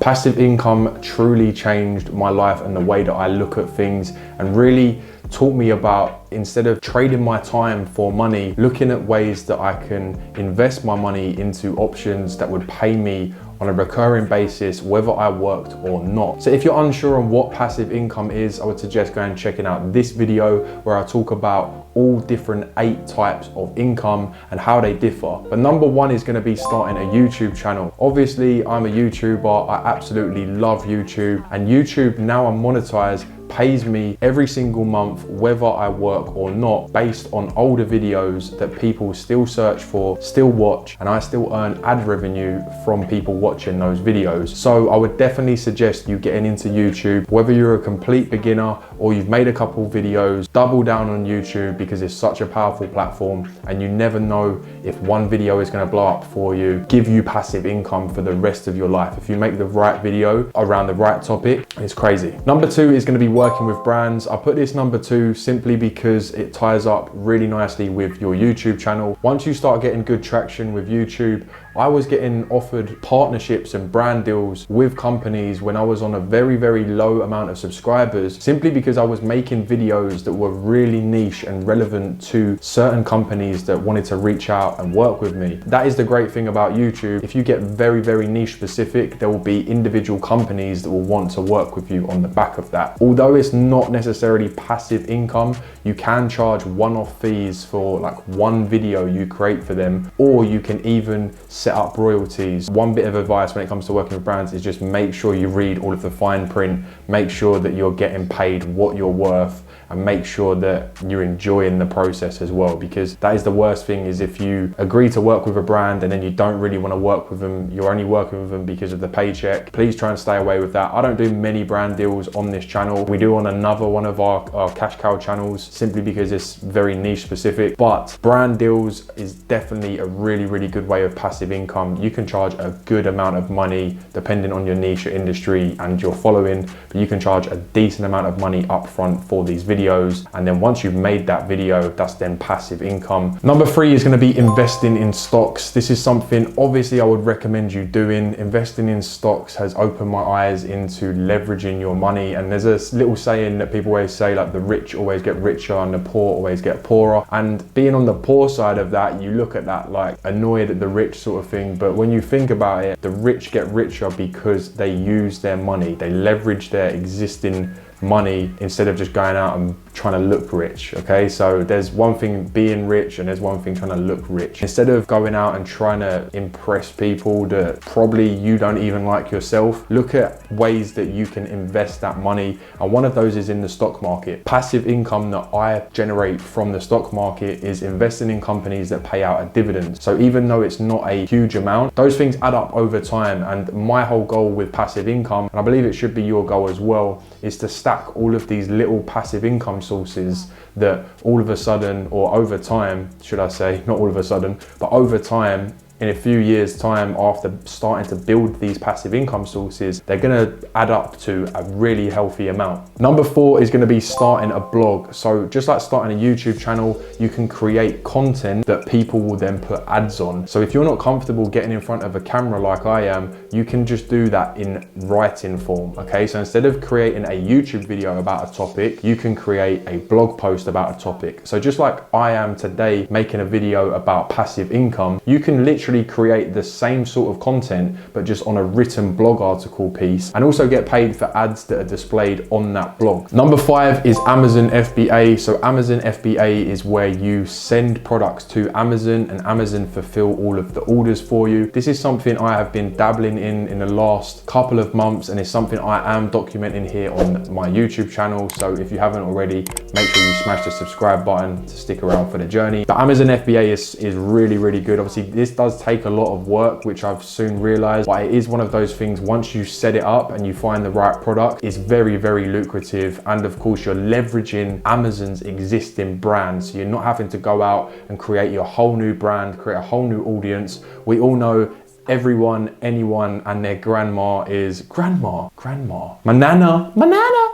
Passive income truly changed my life and the way that I look at things, and really taught me about, instead of trading my time for money, looking at ways that I can invest my money into options that would pay me on a recurring basis, whether I worked or not. So if you're unsure on what passive income is, I would suggest going and checking out this video where I talk about all different 8 types of income and how they differ. But number 1 is going to be starting a YouTube channel. Obviously, I'm a YouTuber. I absolutely love YouTube, and YouTube, now I'm monetized, pays me every single month whether I work or not, based on older videos that people still search for, still watch, and I still earn ad revenue from people watching those videos. So I would definitely suggest you getting into YouTube, whether you're a complete beginner or you've made a couple videos. Double down on YouTube, because it's such a powerful platform, and you never know if one video is going to blow up for you, give you passive income for the rest of your life. If you make the right video around the right topic, it's crazy. Number 2 is going to be working with brands. I put this number 2 simply because it ties up really nicely with your YouTube channel. Once you start getting good traction with YouTube, I was getting offered partnerships and brand deals with companies when I was on a very, very low amount of subscribers, simply because I was making videos that were really niche and relevant to certain companies that wanted to reach out and work with me. That is the great thing about YouTube. If you get very, very niche specific, there will be individual companies that will want to work with you on the back of that. Although it's not necessarily passive income, you can charge one-off fees for like one video you create for them, or you can even set up royalties. One bit of advice when it comes to working with brands is just make sure you read all of the fine print, make sure that you're getting paid what you're worth, and make sure that you're enjoying the process as well, because that is the worst thing, is if you agree to work with a brand and then you don't really want to work with them, you're only working with them because of the paycheck. Please try and stay away with that. I don't do many brand deals on this channel. We do on another one of our cash cow channels, simply because it's very niche specific, but brand deals is definitely a really, really good way of passive income. You can charge a good amount of money depending on your niche, your industry, and your following, but you can charge a decent amount of money up front for these videos. And then once you've made that video, that's then passive income. Number 3 is going to be investing in stocks. This is something obviously I would recommend you doing. Investing in stocks has opened my eyes into leveraging your money. And there's a little saying that people always say, like, the rich always get richer and the poor always get poorer. And being on the poor side of that, you look at that like annoyed at the rich sort of thing. But when you think about it, the rich get richer because they use their money. They leverage their existing money instead of just going out and trying to look rich. Okay, so there's one thing being rich and there's one thing trying to look rich. Instead of going out and trying to impress people that probably you don't even like yourself, look at ways that you can invest that money, and one of those is in the stock market. Passive income that I generate from the stock market is investing in companies that pay out a dividend. So even though it's not a huge amount, those things add up over time. And my whole goal with passive income, and I believe it should be your goal as well, is to stack all of these little passive income sources that all of a sudden, or over time, should I say, not all of a sudden, but over time, in a few years' time, after starting to build these passive income sources, they're gonna add up to a really healthy amount. Number 4 is gonna be starting a blog. So just like starting a YouTube channel, you can create content that people will then put ads on. So if you're not comfortable getting in front of a camera like I am, you can just do that in writing form, okay? So instead of creating a YouTube video about a topic, you can create a blog post about a topic. So just like I am today making a video about passive income, you can literally create the same sort of content, but just on a written blog article piece, and also get paid for ads that are displayed on that blog. Number 5 is Amazon FBA. So Amazon FBA is where you send products to Amazon and Amazon fulfill all of the orders for you. This is something I have been dabbling in the last couple of months, and it's something I am documenting here on my YouTube channel. So if you haven't already, make sure you smash the subscribe button to stick around for the journey. But Amazon FBA is really, really good. Obviously, this does take a lot of work, which I've soon realized, but it is one of those things, once you set it up and you find the right product, it's very, very lucrative. And of course, you're leveraging Amazon's existing brand. So you're not having to go out and create your whole new brand, create a whole new audience. We all know everyone, anyone and their grandma is grandma, my nana.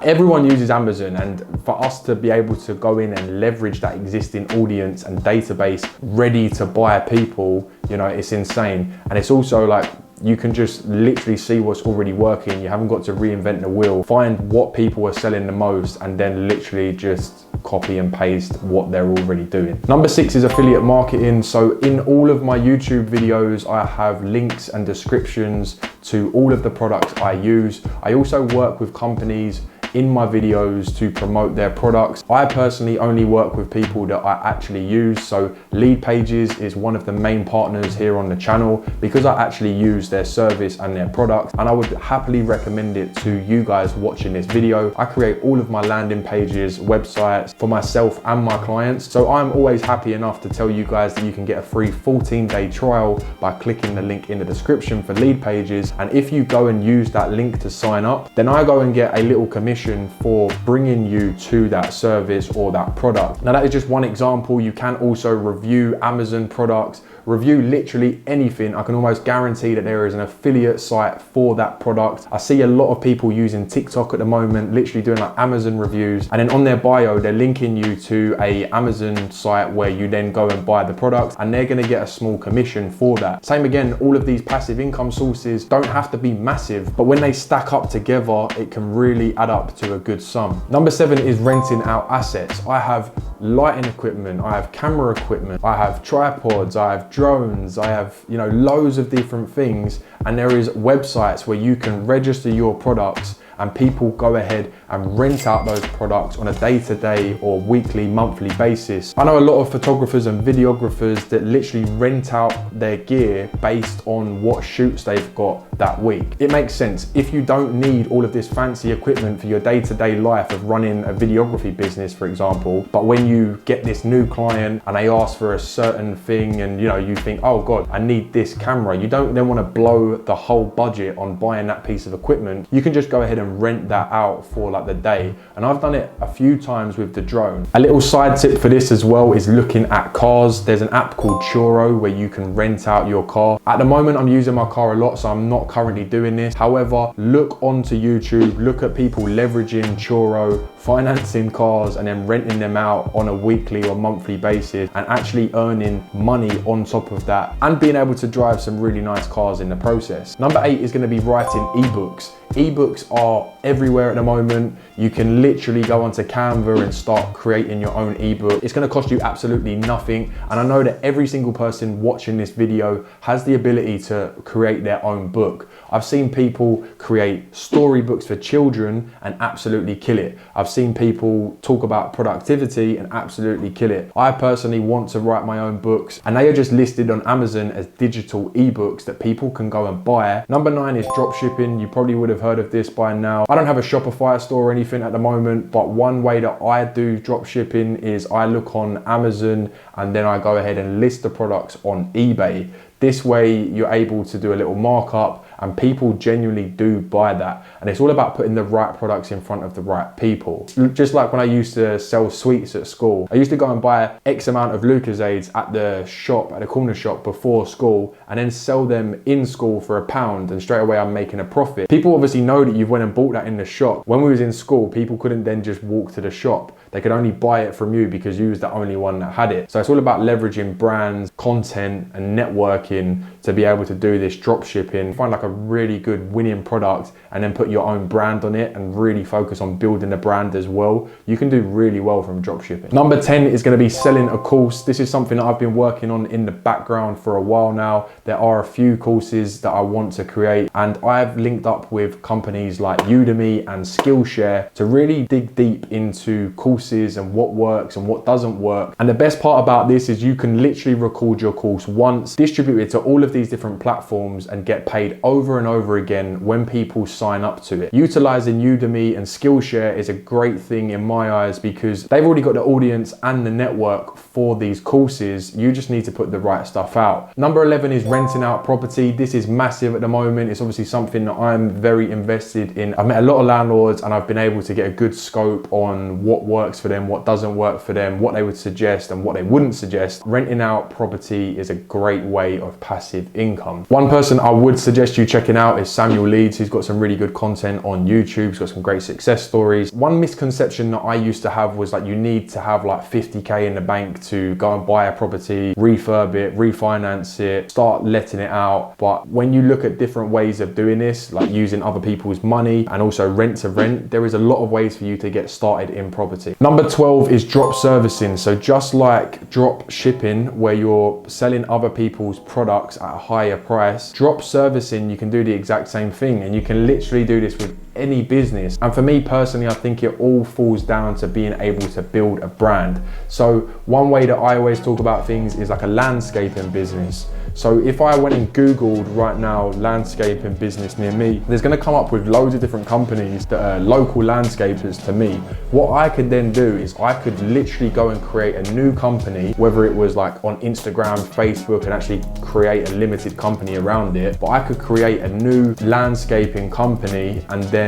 Everyone uses Amazon, and for us to be able to go in and leverage that existing audience and database ready to buy people, you know, it's insane. And it's also like you can just literally see what's already working. You haven't got to reinvent the wheel. Find what people are selling the most and then literally just copy and paste what they're already doing. Number 6 is affiliate marketing. So in all of my YouTube videos, I have links and descriptions to all of the products I use. I also work with companies in my videos to promote their products. I personally only work with people that I actually use. So Lead Pages is one of the main partners here on the channel because I actually use their service and their products, and I would happily recommend it to you guys watching this video. I create all of my landing pages, websites for myself and my clients. So I'm always happy enough to tell you guys that you can get a free 14-day trial by clicking the link in the description for Lead Pages. And if you go and use that link to sign up, then I go and get a little commission for bringing you to that service or that product. Now that is just one example. You can also review Amazon products, review literally anything. I can almost guarantee that there is an affiliate site for that product. I see a lot of people using TikTok at the moment, literally doing like Amazon reviews, and then on their bio, they're linking you to a Amazon site where you then go and buy the product, and they're gonna get a small commission for that. Same again, all of these passive income sources don't have to be massive, but when they stack up together, it can really add up to a good sum. Number 7 is renting out assets. I have lighting equipment, I have camera equipment, I have tripods, I have drones, I have, you know, loads of different things, and there is websites where you can register your products and people go ahead and rent out those products on a day-to-day or weekly, monthly basis. I know a lot of photographers and videographers that literally rent out their gear based on what shoots they've got that week. It makes sense. If you don't need all of this fancy equipment for your day-to-day life of running a videography business, for example, but when you get this new client and they ask for a certain thing and you know, you think, oh God, I need this camera. You don't then want to blow the whole budget on buying that piece of equipment. You can just go ahead and rent that out for like the day. And I've done it a few times with the drone. A little side tip for this as well is looking at cars. There's an app called Turo where you can rent out your car. At the moment, I'm using my car a lot, so I'm not currently doing this. However, look onto YouTube, look at people leveraging Turo, financing cars and then renting them out on a weekly or monthly basis and actually earning money on top of that and being able to drive some really nice cars in the process. Number 8 is going to be writing ebooks. Ebooks are everywhere at the moment. You can literally go onto Canva and start creating your own ebook. It's going to cost you absolutely nothing. And I know that every single person watching this video has the ability to create their own book. I've seen people create storybooks for children and absolutely kill it. I've seen people talk about productivity and absolutely kill it. I personally want to write my own books, and they are just listed on Amazon as digital ebooks that people can go and buy. Number 9 is dropshipping. You probably would have heard of this by now. I don't have a Shopify store or anything at the moment, but one way that I do dropshipping is I look on Amazon and then I go ahead and list the products on eBay. This way you're able to do a little markup and people genuinely do buy that. And it's all about putting the right products in front of the right people. Just like when I used to sell sweets at school, I used to go and buy X amount of Lucozades at the shop, at the corner shop before school, and then sell them in school for £1, and straight away I'm making a profit. People obviously know that you've went and bought that in the shop. When we was in school, people couldn't then just walk to the shop. They could only buy it from you because you was the only one that had it. So it's all about leveraging brands, content, and networking to be able to do this drop shipping. Find like a really good winning product and then put your own brand on it and really focus on building the brand as well. You can do really well from drop shipping. Number 10 is going to be selling a course. This is something that I've been working on in the background for a while now. There are a few courses that I want to create, and I've linked up with companies like Udemy and Skillshare to really dig deep into courses and what works and what doesn't work. And the best part about this is you can literally record your course once, distribute it to all of these different platforms and get paid over and over again when people sign up to it. Utilizing Udemy and Skillshare is a great thing in my eyes because they've already got the audience and the network for these courses. You just need to put the right stuff out. Number 11 is renting out property. This is massive at the moment. It's obviously something that I'm very invested in. I've met a lot of landlords and I've been able to get a good scope on what works works for them, what doesn't work for them, what they would suggest and what they wouldn't suggest. Renting out property is a great way of passive income. One person I would suggest you checking out is Samuel Leeds. He's got some really good content on YouTube. He's got some great success stories. One misconception that I used to have was like you need to have like 50k in the bank to go and buy a property, refurb it, refinance it, start letting it out. But when you look at different ways of doing this, like using other people's money and also rent to rent, there is a lot of ways for you to get started in property. Number 12 is drop servicing. So just like drop shipping, where you're selling other people's products at a higher price, drop servicing, you can do the exact same thing, and you can literally do this with any business. And for me personally, I think it all falls down to being able to build a brand. So one way that I always talk about things is like a landscaping business. So if I went and Googled right now, landscaping business near me, there's gonna come up with loads of different companies that are local landscapers to me. What I could then do is I could literally go and create a new company, whether it was like on Instagram, Facebook, and actually create a limited company around it. But I could create a new landscaping company and then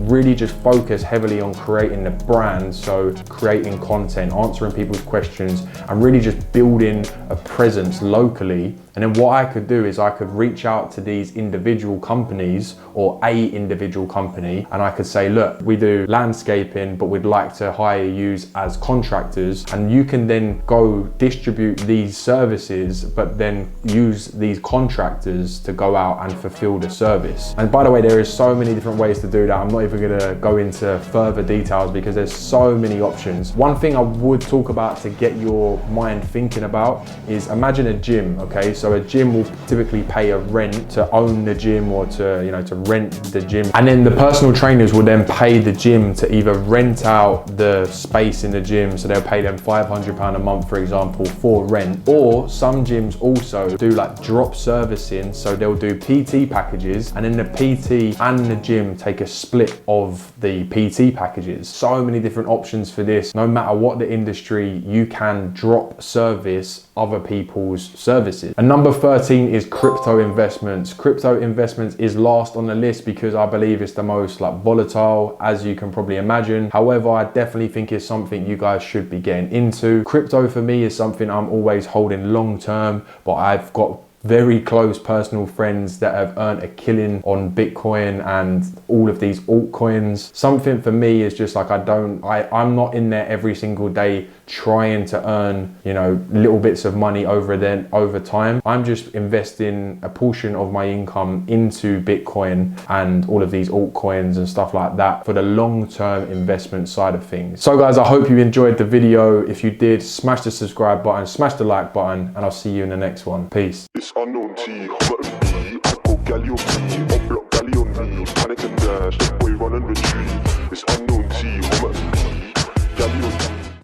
really just focus heavily on creating the brand. So creating content, answering people's questions, and really just building a presence locally. And then what I could do is I could reach out to these individual companies or a individual company, and I could say, look, we do landscaping, but we'd like to hire you as contractors. And you can then go distribute these services, but then use these contractors to go out and fulfill the service. And by the way, there is so many different ways to do that. I'm not even gonna go into further details because there's so many options. One thing I would talk about to get your mind thinking about is imagine a gym, okay? So a gym will typically pay a rent to own the gym or to, to rent the gym. And then the personal trainers will then pay the gym to either rent out the space in the gym. So they'll pay them £500 a month, for example, for rent. Or some gyms also do like drop servicing. So they'll do PT packages, and then the PT and the gym take a split of the PT packages. So many different options for this. No matter what the industry, you can drop service other people's services. And number 13 is crypto investments. Crypto investments is last on the list because I believe it's the most volatile, as you can probably imagine. However, I definitely think it's something you guys should be getting into. Crypto for me is something I'm always holding long term, but I've got very close personal friends that have earned a killing on Bitcoin and all of these altcoins. Something for me is just like I'm not in there every single day trying to earn little bits of money over time. I'm just investing a portion of my income into Bitcoin and all of these altcoins and stuff like that for the long-term investment side of things. So guys, I hope you enjoyed the video. If you did, smash the subscribe button, smash the like button, and I'll see you in the next one. Peace. It's unknown T, I go galley on me, up block galley on me, panic and dash, the boy run and retreat. It's unknown.